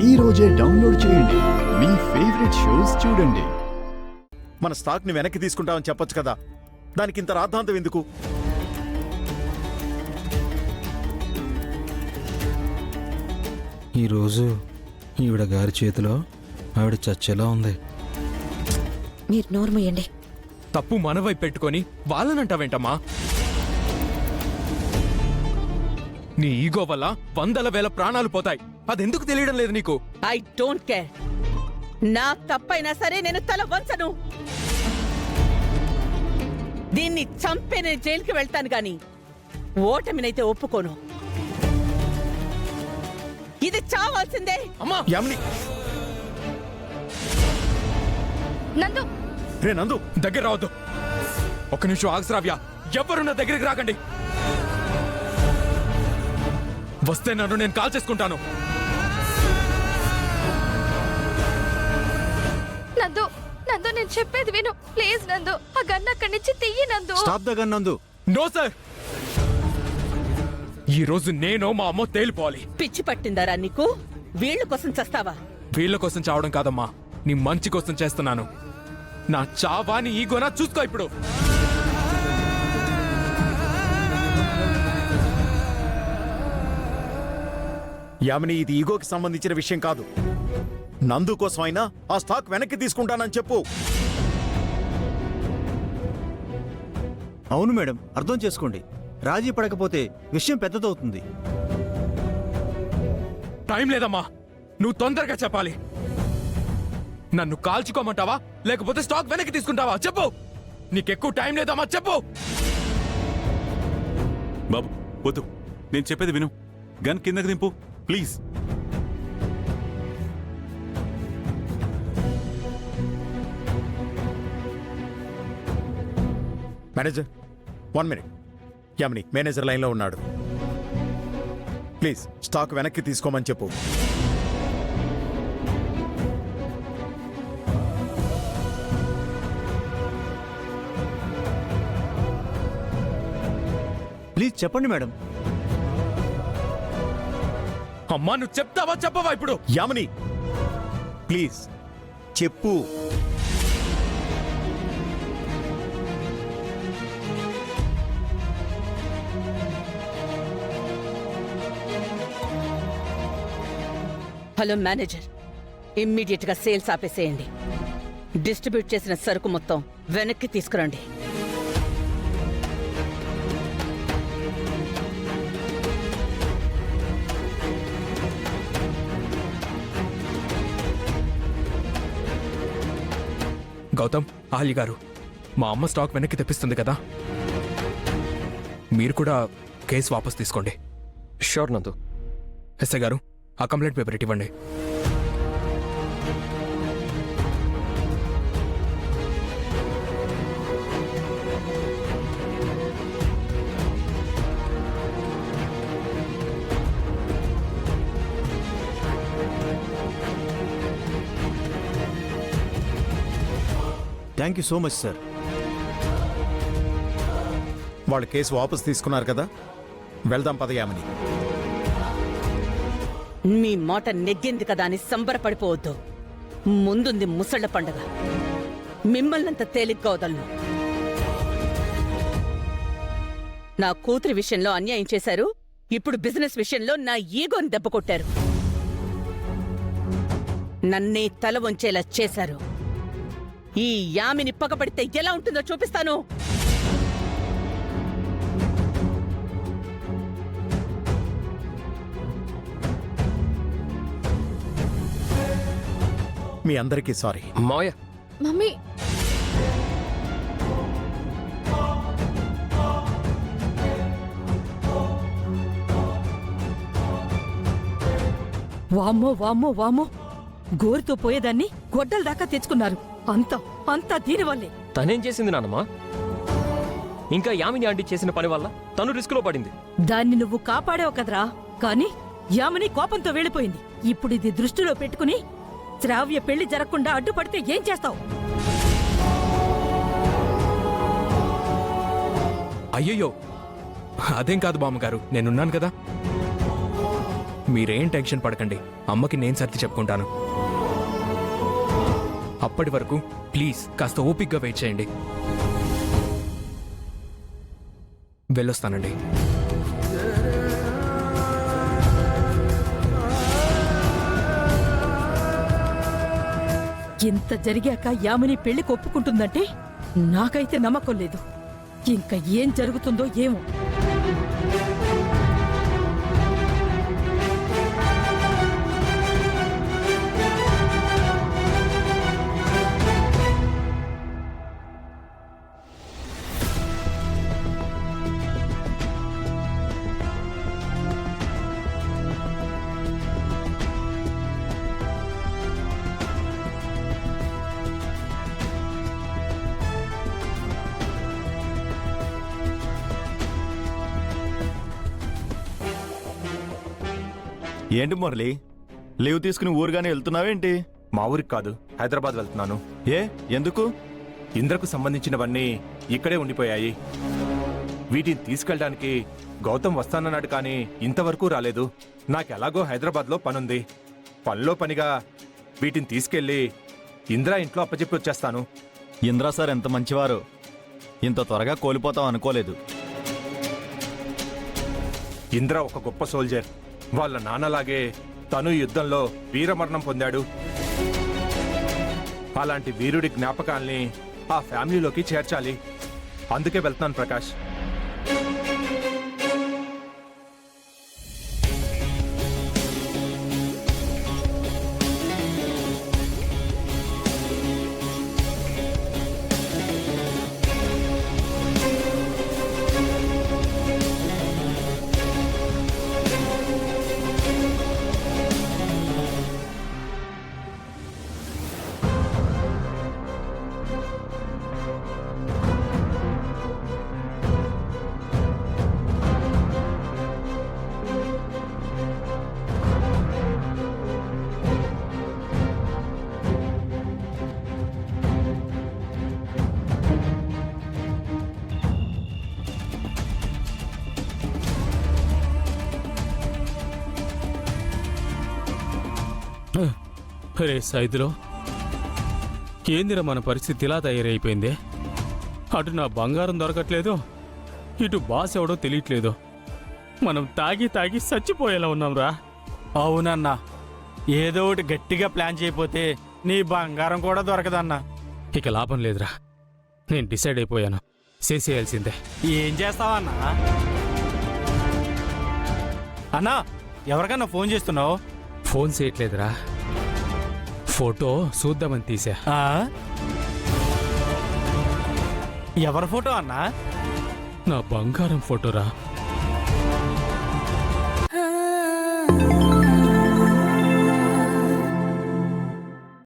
ఈ రోజే డౌన్లోడ్ చేయండి. మీ ఫేవరెట్ షోస్ చూడండి. మన స్టాక్ ని వెనక్కి తీసుకుంటామని చెప్పొచ్చు కదా, దానికి ఇంత రాద్ధాంతం ఎందుకు? ఈరోజు ఈవిడ గారి చేతిలో ఆవిడ చచ్చేలా ఉంది. మీరు నోర్మయ్యండి. తప్పు మనవైపు పెట్టుకొని వాళ్ళనంటావేంటమ్మా? నీ ఈగో వల్ల వందల వేల ప్రాణాలు పోతాయి. అదెందుకు తెలియడం లేదు నీకు? I don't care. నా తప్పైనా సరే నేను తల వంచను. దీన్ని చంపే నేను జైలుకి వెళ్తాను గాని ఓటమినైతే ఒప్పుకోను. ఇది చావాల్సిందే. అమ్మా యామిని! నందు, రే నందు! దగ్గర రావద్దు. ఒక్క నిమిషం ఆగశ్రావ్య. ఎవ్వరు నా దగ్గరికి రాకండి. వస్తే నన్ను నేను కాల్ చేసుకుంటాను. నందు, నందు నేను చెప్పేది విను ప్లీజ్. నందు, ఆ గన్ అక్కడి నుంచి తీయి Nandu. Stop the gun Nandu. No sir. ఈ రోజు నేను మా అమ్మ తేలిపోవాలి. పిచ్చి పట్టిందారా నీకు? వీళ్ళ కోసం చస్తావా? వీళ్ళ కోసం చావడం కాదమ్మా, నీ మంచి కోసం చేస్తున్నాను. నా చావాని ఈగోనా చూసుకో ఇప్పుడు. యామిని, ఇది ఈగోకి సంబంధించిన విషయం కాదు. నందు కోసం అయినా ఆ స్టాక్ వెనక్కి తీసుకుంటానని చెప్పు. అవును మేడం, అర్థం చేసుకోండి. రాజీ పడకపోతే విషయం పెద్దదవుతుంది. టైం లేదమ్మా, నువ్వు తొందరగా చెప్పాలి. నన్ను కాల్చుకోమంటావా లేకపోతే స్టాక్ వెనక్కి తీసుకుంటావా? చెప్పు. నీకెక్కువ టైం లేదమ్మా, చెప్పు. బాబు వద్దు, నేను చెప్పేది విను. గన్ కిందకి దింపు please. Manager 1 minute. Yamini, manager లైన్లో ఉన్నాడు. ప్లీజ్ స్టాక్ వెనక్కి తీసుకోమని చెప్పు. ప్లీజ్ చెప్పండి మేడం. అమ్మా నువ్వు చెప్తావా చెప్పవా ఇప్పుడు? యామిని ప్లీజ్ చెప్పు. హలో మేనేజర్, ఇమ్మీడియట్ గా సేల్స్ ఆపేసేయండి. డిస్ట్రిబ్యూట్ చేసిన సరుకు మొత్తం వెనక్కి తీసుకురండి. గౌతమ్, ఆలి గారు, మా అమ్మ స్టాక్ వెనక్కి తెప్పిస్తుంది కదా, మీరు కూడా కేసు వాపస్ తీసుకోండి. షూర్ నందు. ఎస్ఐ గారు, ఆ కంప్లైంట్ పేపర్ ఇవ్వండి. Thank you so much sir. వాళ్ళు కేసు వాపస్ తీసుకున్నారు కదా, వెళ్దాం పద యామిని. మీ మాట నెగ్గింది కదా అని సంబరపడిపోవద్దు. ముందుంది ముసళ్ల పండగ. మిమ్మల్నంత తేలిగ్గా వదలను. నా కూతురి విషయంలో అన్యాయం చేశారు, ఇప్పుడు బిజినెస్ విషయంలో నా ఈగోని దెబ్బ కొట్టారు. నన్నే తల వంచేలా చేశారు. ఈ యామిని పగబడితే ఎలా ఉంటుందో చూపిస్తాను. మీ అందరికీ సారీ. మావయ్య, మమ్మీ వామ్మో వామ్మో వామ్మో, గోరుతో పోయేదాన్ని గొడ్డల దాకా తెచ్చుకున్నారు. అంతా దీనివల్లే. తనేం చేసింది నాన్నమ్మా? ఇంకా యామిని ఆంటీ చేసిన పని వల్ల తను రిస్క్ లో పడింది. దాన్ని నువ్వు కాపాడావు కదరా, కాని యామిని కోపంతో వెళ్ళిపోయింది. ఇప్పుడు ఇది దృష్టిలో పెట్టుకుని శ్రావ్య పెళ్లి జరగకుండా అడ్డుపడితే ఏం చేస్తావు? అయ్యయ్యో, అదేం కాదు బామ్మగారు, నేనున్నాను కదా. మీరేం టెన్షన్ పడకండి, అమ్మకి నేను సర్ది చెప్పుకుంటాను. అప్పటి వరకు ప్లీజ్ కాస్త ఓపిక్గా వెయిట్ చేయండి. వెళ్ళొస్తానండి. ఇంత జరిగాక యామిని పెళ్లి ఒప్పుకుంటుందంటే నాకైతే నమ్మకం లేదు. ఇంకా ఏం జరుగుతుందో ఏమో. ఏంటి మురళి, లీవ్ తీసుకుని ఊరుగానే వెళ్తున్నావేంటి? మా ఊరికి కాదు, హైదరాబాద్ వెళ్తున్నాను. ఏ ఎందుకు? ఇంద్రకు సంబంధించినవన్నీ ఇక్కడే ఉండిపోయాయి. వీటిని తీసుకెళ్ళడానికి గౌతమ్ వస్తానన్నాడు, కానీ ఇంతవరకు రాలేదు. నాకెలాగో హైదరాబాద్లో పనుంది. పనిలో పనిగా వీటిని తీసుకెళ్ళి ఇంద్రా ఇంట్లో అప్పచెప్పి వచ్చేస్తాను. ఇంద్రా సార్ ఎంత మంచివారు, ఇంత త్వరగా కోల్పోతాం అనుకోలేదు. ఇంద్ర ఒక గొప్ప సోల్జర్. వాళ్ళ నాన్నలాగే తను యుద్ధంలో వీరమరణం పొందాడు. అలాంటి వీరుడి జ్ఞాపకాల్ని ఆ ఫ్యామిలీలోకి చేర్చాలి. అందుకే వెళ్తున్నాను ప్రకాష్. రే సైదులో, ఏందిరా మన పరిస్థితి ఇలా తయారైపోయింది? అటు నా బంగారం దొరకట్లేదు, ఇటు బాస్ ఎవడో తెలియట్లేదు. మనం తాగి తాగి చచ్చిపోయేలా ఉన్నాంరా. అవునన్నా, ఏదో ఒకటి గట్టిగా ప్లాన్ చేయకపోతే నీ బంగారం కూడా దొరకదన్నా. ఇక లాభం లేదురా, నేను డిసైడ్ అయిపోయాను, చేసేయాల్సిందే. ఏం చేస్తావన్నా? అన్నా, ఎవరికన్నా ఫోన్ చేస్తున్నావు? ఫోన్ చేయట్లేదురా, ఫోటో చూద్దామని తీసా. ఎవరి ఫోటో అన్నా? నా బంగారం ఫోటోరా.